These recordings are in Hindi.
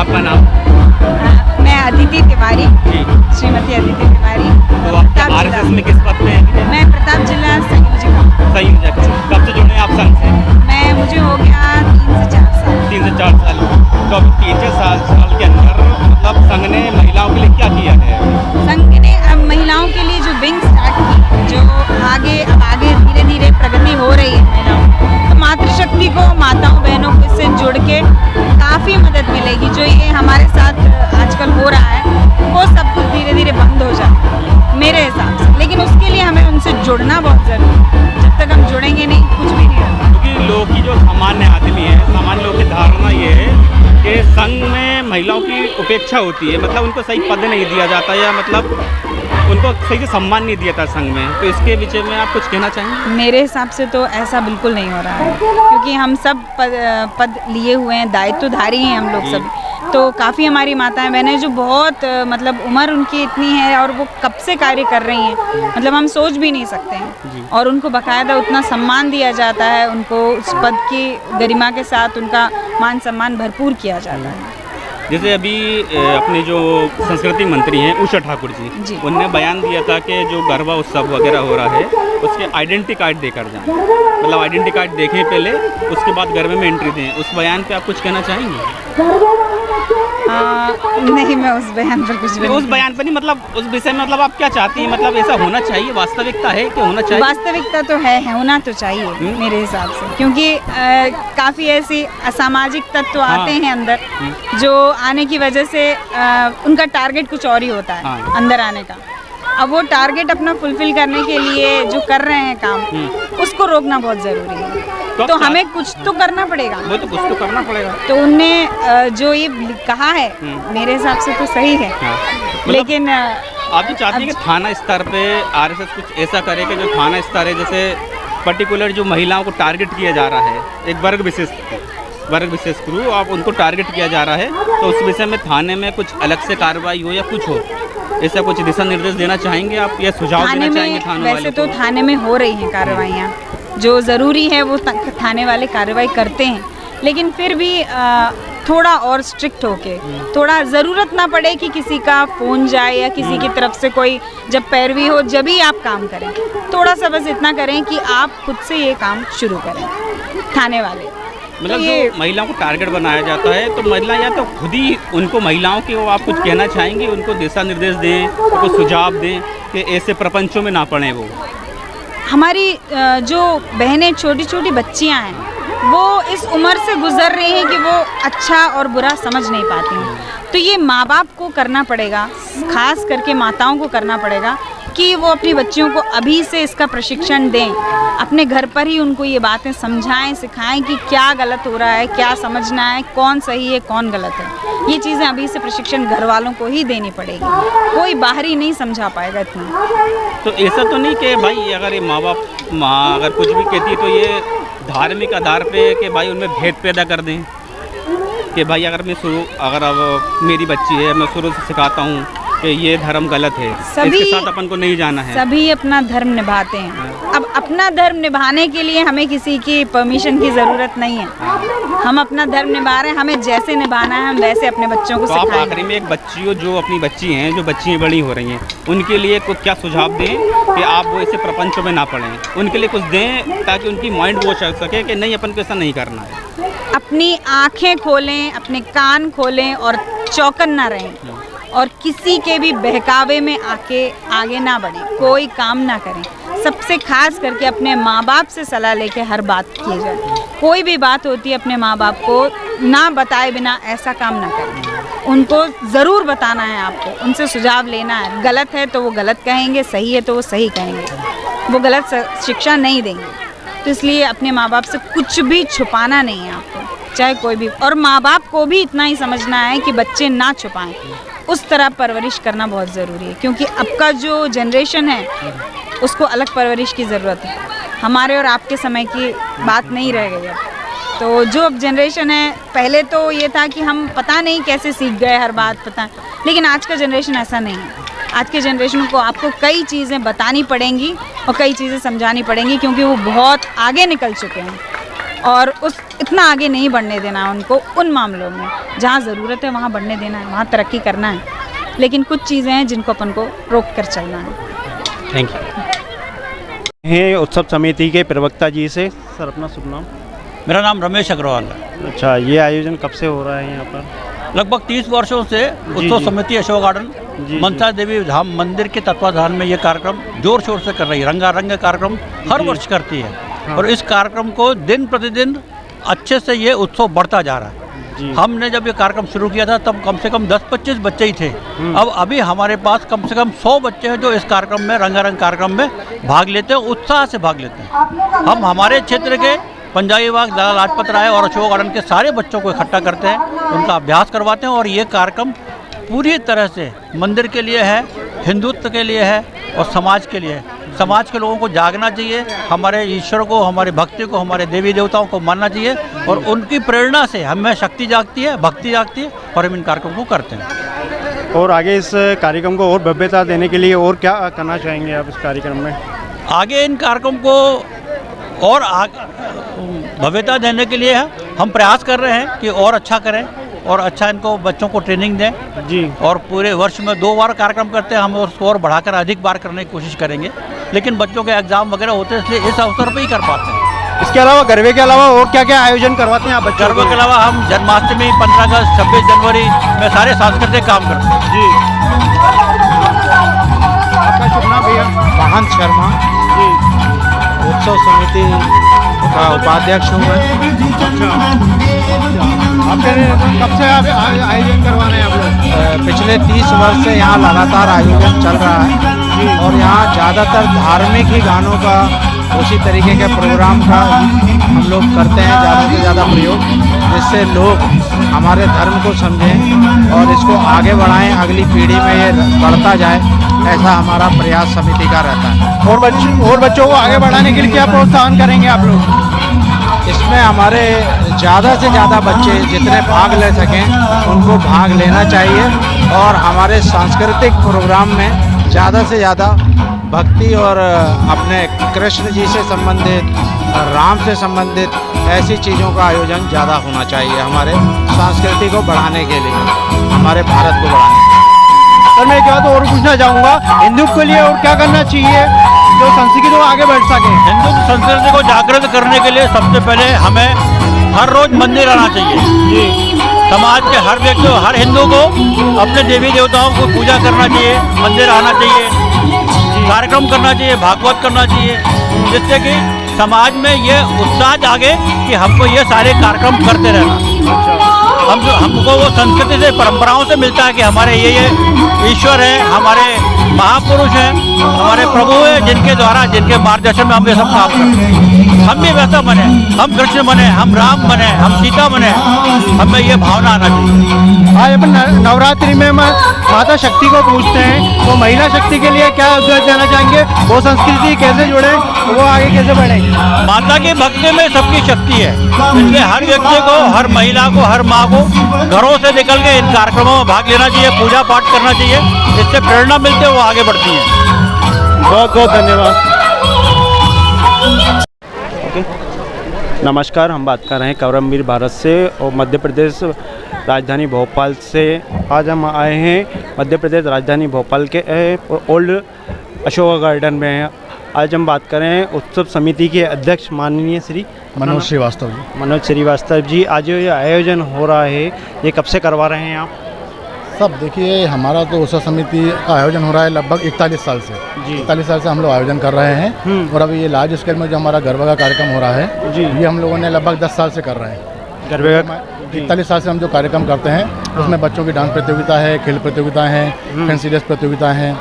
आपका नाम? मैं अदिति तिवारी, जी। श्रीमती अदिति तिवारी। तो आप आरएसएस में किस पद पे हैं? मैं प्रताप जिला संयोजक। संयोजक। कब से जुड़े हैं आप संघ से? मुझे हो गया 3 से 4 साल। 3 से 4 साल। तो अभी 3 से 4 साल के अंदर मतलब संघ ने महिलाओं के लिए क्या किया है? संघ ने अब महिलाओं के लिए जो विंग स्टार्ट की, जो आगे धीरे धीरे प्रगति हो रही है महिलाओं, तो मातृशक्ति को, माताओं बहनों को इससे जुड़ के काफ़ी मदद मिलेगी। जो ये हमारे साथ आजकल हो रहा है वो सब कुछ धीरे धीरे बंद हो जाए मेरे हिसाब से। लेकिन उसके लिए हमें उनसे जुड़ना बहुत ज़रूरी है। जब तक हम जुड़ेंगे नहीं, कुछ भी नहीं होगा। क्योंकि लोग की जो सामान्य आदमी है, सामान्य लोग की धारणा ये है कि संघ में महिलाओं की उपेक्षा होती है, मतलब उनको सही पद नहीं दिया जाता या मतलब उनको सही से सम्मान नहीं दिया था संघ में। तो इसके विषय में आप कुछ कहना चाहेंगे? मेरे हिसाब से तो ऐसा बिल्कुल नहीं हो रहा है, क्योंकि हम सब पद लिए हुए हैं, दायित्वधारी हैं हम लोग सब। तो काफ़ी हमारी माताएं बहनें जो बहुत मतलब उम्र उनकी इतनी है और वो कब से कार्य कर रही हैं, मतलब हम सोच भी नहीं सकते हैं। और उनको बाकायदा उतना सम्मान दिया जाता है, उनको उस पद की गरिमा के साथ उनका मान सम्मान भरपूर किया जाता है। जैसे अभी अपने जो संस्कृति मंत्री हैं उषा ठाकुर जी, उन्होंने बयान दिया था कि जो गरबा उत्सव वगैरह हो रहा है उसके आइडेंटिटी कार्ड देकर जाएं, मतलब आइडेंटिटी कार्ड देखें पहले, उसके बाद गरबे में एंट्री दें। उस बयान पे आप कुछ कहना चाहेंगे? नहीं, मैं उस बयान पर कुछ भी उस बयान पर नहीं, मतलब उस विषय में मतलब आप क्या चाहती हैं? मतलब ऐसा होना चाहिए, वास्तविकता है कि होना चाहिए? वास्तविकता तो है, होना तो चाहिए मेरे हिसाब से, क्योंकि काफ़ी ऐसी असामाजिक तत्व आते हैं अंदर, जो आने की वजह से उनका टारगेट कुछ और ही होता है अंदर आने का। अब वो टारगेट अपना फुलफिल करने के लिए जो कर रहे हैं काम, उसको रोकना बहुत ज़रूरी है। तो हमें कुछ तो करना पड़ेगा। वो तो कुछ तो करना पड़ेगा। तो उनने जो ये कहा है मेरे हिसाब से तो सही है। लेकिन आप भी चाहती हैं कि थाना स्तर पे आरएसएस कुछ ऐसा करे कि जो थाना स्तर है, जैसे पर्टिकुलर जो महिलाओं को टारगेट किया जा रहा है, एक वर्ग विशेष क्रू, आप उनको टारगेट किया जा रहा है, तो उस विषय में थाने में कुछ अलग से कार्रवाई हो या कुछ हो, ऐसा कुछ दिशा निर्देश देना चाहेंगे आप या सुझाव देना चाहेंगे थाने वाले? वैसे तो थाने में हो रही हैं कार्रवाइयाँ, जो ज़रूरी है वो थाने वाले कार्रवाई करते हैं, लेकिन फिर भी थोड़ा और स्ट्रिक्ट होके, थोड़ा ज़रूरत ना पड़े कि किसी का फ़ोन जाए या किसी की तरफ से कोई जब पैरवी हो जब ही आप काम करें। थोड़ा सा बस इतना करें कि आप खुद से ये काम शुरू करें थाने वाले। मतलब जो महिलाओं को टारगेट बनाया जाता है, तो महिला या तो खुद ही उनको महिलाओं के वो आप कुछ कहना चाहेंगे, उनको दिशा निर्देश दें, उनको सुझाव दें कि ऐसे प्रपंचों में ना पड़े। वो हमारी जो बहनें, छोटी छोटी बच्चियां हैं, वो इस उम्र से गुजर रही हैं कि वो अच्छा और बुरा समझ नहीं पाती हैं। तो ये माँ बाप को करना पड़ेगा, खास करके माताओं को करना पड़ेगा कि वो अपनी बच्चियों को अभी से इसका प्रशिक्षण दें, अपने घर पर ही उनको ये बातें समझाएं, सिखाएं कि क्या गलत हो रहा है, क्या समझना है, कौन सही है, कौन गलत है। ये चीज़ें अभी से प्रशिक्षण घर वालों को ही देनी पड़ेगी, कोई बाहरी नहीं समझा पाएगा इतना। तो ऐसा तो नहीं कि भाई अगर ये माँ अगर कुछ भी कहती है तो ये धार्मिक आधार पे कि भाई उनमें भेद पैदा कर दें कि भाई अगर अब मेरी बच्ची है, मैं शुरू से सिखाता हूँ कि ये धर्म गलत है, इसके साथ अपन को नहीं जाना है। सभी अपना धर्म निभाते हैं। अब अपना धर्म निभाने के लिए हमें किसी की परमिशन की ज़रूरत नहीं है। हम अपना धर्म निभा रहे हैं, हमें जैसे निभाना है हम वैसे अपने बच्चों को सिखाएंगे। आप आखिरी में एक बच्चियों जो अपनी बच्ची हैं, जो बच्चियाँ बड़ी हो रही हैं, उनके लिए कुछ क्या सुझाव दें कि आप वो ऐसे प्रपंचों में ना पड़ें, उनके लिए कुछ दें ताकि उनकी माइंड वो चल सके कि नहीं अपन को ऐसा नहीं करना है। अपनी आँखें खोलें, अपने कान खोलें और चौकन ना रहें, और किसी के भी बहकावे में आगे ना बढ़ें, कोई काम ना करें। सबसे खास करके अपने माँ बाप से सलाह लेके हर बात की जाए। कोई भी बात होती है अपने माँ बाप को ना बताए बिना ऐसा काम ना करें, उनको ज़रूर बताना है आपको, उनसे सुझाव लेना है। गलत है तो वो गलत कहेंगे, सही है तो वो सही कहेंगे, वो गलत शिक्षा नहीं देंगे। तो इसलिए अपने माँ बाप से कुछ भी छुपाना नहीं है आपको, चाहे कोई भी। और माँ बाप को भी इतना ही समझना है कि बच्चे ना छुपाएं, उस तरह परवरिश करना बहुत ज़रूरी है, क्योंकि अब का जो जनरेशन है उसको अलग परवरिश की ज़रूरत है। हमारे और आपके समय की बात नहीं रह गई अब। तो जो अब जनरेशन है, पहले तो ये था कि हम पता नहीं कैसे सीख गए हर बात पता, लेकिन आज का जनरेशन ऐसा नहीं है। आज के जनरेशन को आपको कई चीज़ें बतानी पड़ेंगी और कई चीज़ें समझानी पड़ेंगी, क्योंकि वो बहुत आगे निकल चुके हैं। और उस इतना आगे नहीं बढ़ने देना है उनको उन मामलों में। जहाँ ज़रूरत है वहाँ बढ़ने देना है, वहाँ तरक्की करना है, लेकिन कुछ चीज़ें हैं जिनको अपन को रोक कर चलना है। Thank you. हैं उत्सव समिति के प्रवक्ता जी से। सर अपना शुभ नाम। मेरा नाम रमेश अग्रवाल है। अच्छा, ये आयोजन कब से हो रहा है यहाँ पर? लगभग 30 वर्षों से उत्सव समिति अशोक गार्डन मनसा देवी धाम मंदिर के तत्वाधान में ये कार्यक्रम जोर शोर से कर रही है। रंगारंग कार्यक्रम हर वर्ष करती है। हाँ। और इस कार्यक्रम को दिन प्रतिदिन अच्छे से ये उत्सव बढ़ता जा रहा है। हमने जब ये कार्यक्रम शुरू किया था तब कम से कम 10-25 बच्चे ही थे। अब अभी हमारे पास कम से कम 100 बच्चे हैं जो इस कार्यक्रम में, रंगारंग कार्यक्रम में भाग लेते हैं, उत्साह से भाग लेते हैं। हम हमारे क्षेत्र के पंजाबी बाग, लाला लाजपत राय और अशोक गार्डन के सारे बच्चों को इकट्ठा करते हैं, उनका अभ्यास करवाते हैं। और ये कार्यक्रम पूरी तरह से मंदिर के लिए है, हिंदुत्व के लिए है और समाज के लिए है। समाज के लोगों को जागना चाहिए, हमारे ईश्वर को, हमारे भक्ति को, हमारे देवी देवताओं को मानना चाहिए और उनकी प्रेरणा से हमें शक्ति जागती है, भक्ति जागती है और हम इन कार्यक्रमों को करते हैं। और आगे इस कार्यक्रम को और भव्यता देने के लिए और क्या करना चाहेंगे आप इस कार्यक्रम में? आगे इन कार्यक्रम को और भव्यता देने के लिए हम प्रयास कर रहे हैं कि और अच्छा करें और अच्छा इनको बच्चों को ट्रेनिंग दें जी। और पूरे वर्ष में 2 बार कार्यक्रम करते हैं, हम उसको और बढ़ाकर अधिक बार करने की कोशिश करेंगे। लेकिन बच्चों के एग्जाम वगैरह होते हैं, इसलिए इस अवसर पर ही कर पाते हैं। इसके अलावा गरबे के अलावा और क्या क्या आयोजन करवाते हैं आप बच्चों गरबे के अलावा हम जन्माष्टमी, 15 अगस्त, 26 जनवरी में सारे सांस्कृतिक काम करते हैं। जी। आपका शुभ नाम भैया? महंत शर्मा जी। उत्सव समिति का उपाध्यक्ष हूँ मैं। आप कह रहे हैं कब से आप आयोजन करवा रहे हैं आप लोग? पिछले 30 वर्ष से यहाँ लगातार आयोजन चल रहा है और यहाँ ज़्यादातर धार्मिक ही गानों का, उसी तरीके के प्रोग्राम का हम लोग करते हैं ज़्यादा से ज़्यादा प्रयोग, जिससे लोग हमारे धर्म को समझें और इसको आगे बढ़ाएं, अगली पीढ़ी में ये बढ़ता जाए, ऐसा हमारा प्रयास समिति का रहता है। और बच्चों को आगे बढ़ाने के लिए क्या प्रोत्साहन करेंगे आप लोग? इसमें हमारे ज़्यादा से ज़्यादा बच्चे जितने भाग ले सकें उनको भाग लेना चाहिए और हमारे सांस्कृतिक प्रोग्राम में ज़्यादा से ज़्यादा भक्ति और अपने कृष्ण जी से संबंधित, राम से संबंधित ऐसी चीज़ों का आयोजन ज़्यादा होना चाहिए हमारे संस्कृति को बढ़ाने के लिए, हमारे भारत को बढ़ाने के लिए। सर मैं एक बात और पूछना चाहूँगा, हिंदू के लिए और क्या करना चाहिए जो संस्कृति को आगे बढ़ सके? हिंदू संस्कृति को जागृत करने के लिए सबसे पहले हमें हर रोज मंदिर आना चाहिए। जी। समाज के हर व्यक्ति, हर हिंदू को अपने देवी देवताओं को पूजा करना चाहिए, मंदिर आना चाहिए, कार्यक्रम करना चाहिए, भागवत करना चाहिए, जिससे कि समाज में ये उत्साह जागे कि हमको ये सारे कार्यक्रम करते रहना। हमको वो संस्कृति से, परंपराओं से मिलता है कि हमारे ये ईश्वर है, हमारे महापुरुष हैं, हमारे प्रभु हैं, जिनके द्वारा, जिनके मार्गदर्शन में हम ये सब काम करते हैं। हम भी वैसा बने, हम कृष्ण बने, हम राम बने, हम सीता बने, हमें ये भावना आना चाहिए। आज अपन नवरात्रि में माता शक्ति को पूजते हैं, तो महिला शक्ति के लिए क्या उपदेश देना चाहेंगे? वो संस्कृति कैसे जुड़े, वो आगे कैसे बढ़े? माता की भक्ति में सबकी शक्ति है, इसलिए हर व्यक्ति को, हर महिला को, हर माँ को घरों से निकल के इन कार्यक्रमों में भाग लेना चाहिए, पूजा पाठ करना चाहिए, इससे प्रेरणा मिलती है, वो आगे बढ़ती है। बहुत बहुत धन्यवाद। नमस्कार, हम बात कर रहे हैं कवरमवीर भारत से और मध्य प्रदेश राजधानी भोपाल से। आज हम आए हैं मध्य प्रदेश राजधानी भोपाल के ओल्ड अशोक गार्डन में। आज हम बात करें उत्सव समिति के अध्यक्ष माननीय श्री मनोज श्रीवास्तव जी। मनोज श्रीवास्तव जी, आज ये आयोजन हो रहा है, ये कब से करवा रहे हैं आप? सब देखिए, हमारा तो उत्सव समिति का आयोजन हो रहा है लगभग 41 साल से। जी। 41 साल से हम लोग आयोजन कर रहे हैं और अभी ये लार्ज स्केल में जो हमारा गरबा का कार्यक्रम हो रहा है जी, ये हम लोगों ने लगभग 10 साल से कर रहे हैं। गरबे का 41 साल से हम जो कार्यक्रम करते हैं उसमें बच्चों की डांस प्रतियोगिता है, खेल प्रतियोगिताएं हैं, फैंसी ड्रेस प्रतियोगिताएं हैं,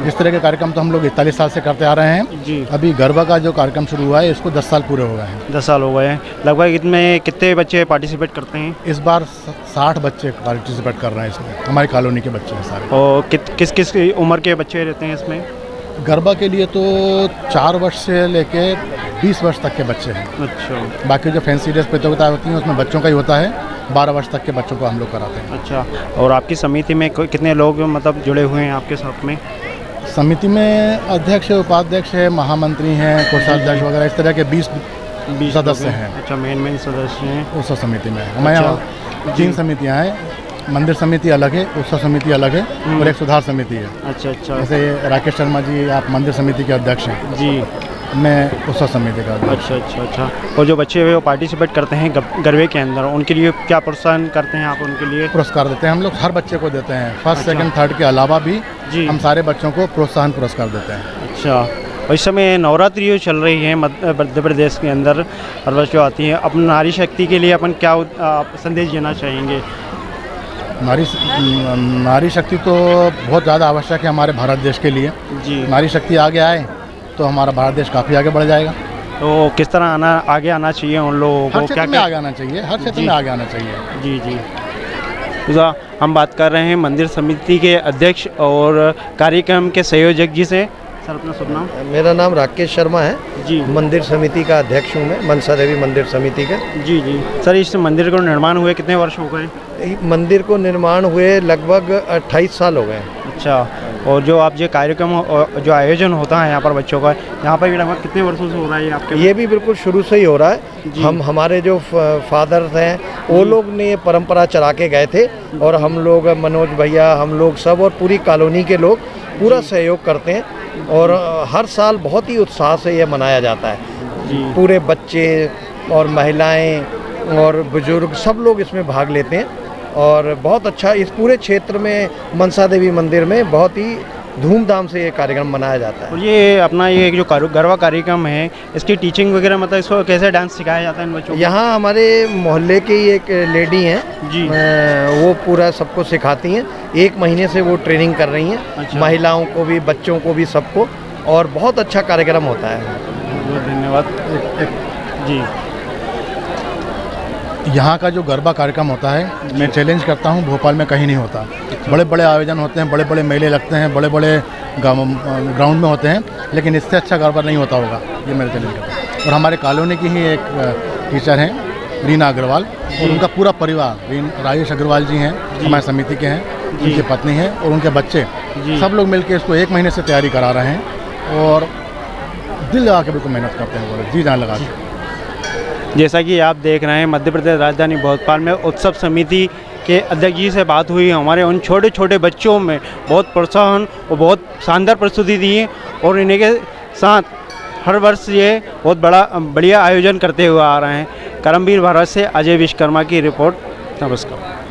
इस तरह के कार्यक्रम तो हम लोग 41 साल से करते आ रहे हैं जी। अभी गरबा का जो कार्यक्रम शुरू हुआ है इसको 10 साल पूरे हो गए हैं। 10 साल हो गए हैं। लगभग इसमें कितने बच्चे पार्टिसिपेट करते हैं? इस बार 60 बच्चे पार्टिसिपेट कर रहे हैं इसमें, हमारी कॉलोनी के बच्चे हैं सारे। और किस किस उम्र के बच्चे रहते हैं इसमें? गरबा के लिए तो 4 वर्ष से लेके 20 वर्ष तक के बच्चे हैं। अच्छा। बाकी जो फैंसी ड्रेस प्रतियोगिता होती हैं उसमें बच्चों का ही होता है, 12 वर्ष तक के बच्चों को हम लोग कराते हैं। अच्छा। और आपकी समिति में कितने लोग मतलब जुड़े हुए हैं आपके साथ में? समिति में अध्यक्ष, उपाध्यक्ष है, महामंत्री हैं, कोषाध्यक्ष वगैरह, इस तरह के 20 सदस्य हैं। अच्छा, मेन सदस्य हैं उत्सव समिति में। हमारे यहाँ 3 समितियाँ हैं, मंदिर समिति अलग है, उत्सव समिति अलग है और एक सुधार समिति है। अच्छा अच्छा जैसे राकेश शर्मा जी आप मंदिर समिति के अध्यक्ष हैं जी। मैं उत्सव समिति का अध्यक्ष। अच्छा। और जो बच्चे वो पार्टिसिपेट करते हैं गरबे के अंदर, उनके लिए क्या प्रोत्साहन करते हैं आप उनके लिए? पुरस्कार देते हैं हम लोग, हर बच्चे को देते हैं। फर्स्ट अच्छा। सेकंड थर्ड के अलावा भी जी। हम सारे बच्चों को प्रोत्साहन पुरस्कार देते हैं। अच्छा, और इस समय नवरात्रि जो चल रही है मध्य प्रदेश के अंदर हर वर्ष जो आती है, अपन नारी शक्ति के लिए अपन क्या संदेश देना चाहेंगे? नारी शक्ति तो बहुत ज़्यादा आवश्यक है हमारे भारत देश के लिए जी। नारी शक्ति आगे आए तो हमारा भारत देश काफ़ी आगे बढ़ जाएगा। तो किस तरह आगे आना चाहिए उन लोगों हर को? क्षेत्र में आगे आना चाहिए, हर क्षेत्र में आगे आना चाहिए। जी। तो हम बात कर रहे हैं मंदिर समिति के अध्यक्ष और कार्यक्रम के संयोजक जी से। सर अपना शुभ नाम? मेरा नाम राकेश शर्मा है जी। मंदिर समिति का अध्यक्ष हूँ मैं, मनसा देवी मंदिर समिति का। जी। सर इस मंदिर को निर्माण हुए कितने वर्ष हो गए? मंदिर को निर्माण हुए लगभग 28 साल हो गए। अच्छा, और जो आप ये कार्यक्रम जो आयोजन होता है यहाँ पर बच्चों का, यहाँ पर लगभग कितने वर्षों से हो रहा है आपके? ये भी बिल्कुल शुरू से ही हो रहा है। हमारे जो फादर हैं वो लोग ने ये परंपरा चला के गए थे और हम लोग, मनोज भैया, हम लोग सब और पूरी कॉलोनी के लोग पूरा सहयोग करते हैं और हर साल बहुत ही उत्साह से ये मनाया जाता है। पूरे बच्चे और महिलाएं और बुजुर्ग सब लोग इसमें भाग लेते हैं और बहुत अच्छा इस पूरे क्षेत्र में मनसा देवी मंदिर में बहुत ही धूमधाम से ये कार्यक्रम मनाया जाता है। और ये अपना ये जो गरबा कार्यक्रम है, इसकी टीचिंग वगैरह मतलब इसको कैसे डांस सिखाया जाता है इन बच्चों को? यहाँ हमारे मोहल्ले की एक लेडी हैं जी। वो पूरा सबको सिखाती हैं। 1 महीने से वो ट्रेनिंग कर रही हैं। अच्छा। महिलाओं को भी, बच्चों को भी, सबको, और बहुत अच्छा कार्यक्रम होता है। बहुत धन्यवाद जी। यहाँ का जो गरबा कार्यक्रम होता है, मैं चैलेंज करता हूँ, भोपाल में कहीं नहीं होता। बड़े बड़े आयोजन होते हैं, बड़े बड़े मेले लगते हैं, बड़े बड़े ग्राउंड में होते हैं, लेकिन इससे अच्छा गरबा नहीं होता होगा, ये मेरा चैलेंज करता हूँ। और हमारे कॉलोनी की ही एक टीचर हैं रीना अग्रवाल और उनका पूरा परिवार, राजेश अग्रवाल जी हैं, हमारे समिति के हैं, उनकी पत्नी हैं और उनके बच्चे, सब लोग मिलकर इसको 1 महीने से तैयारी करा रहे हैं और दिल लगा के बिल्कुल मेहनत करते हैं, जी जान लगा के। जैसा कि आप देख रहे हैं, मध्य प्रदेश राजधानी भोपाल में उत्सव समिति के अध्यक्ष जी से बात हुई। हमारे उन छोटे छोटे बच्चों में बहुत प्रोत्साहन और बहुत शानदार प्रस्तुति दी है और इन्हीं के साथ हर वर्ष ये बहुत बढ़िया आयोजन करते हुए आ रहे हैं। करमवीर भारत से अजय विश्वकर्मा की रिपोर्ट। नमस्कार।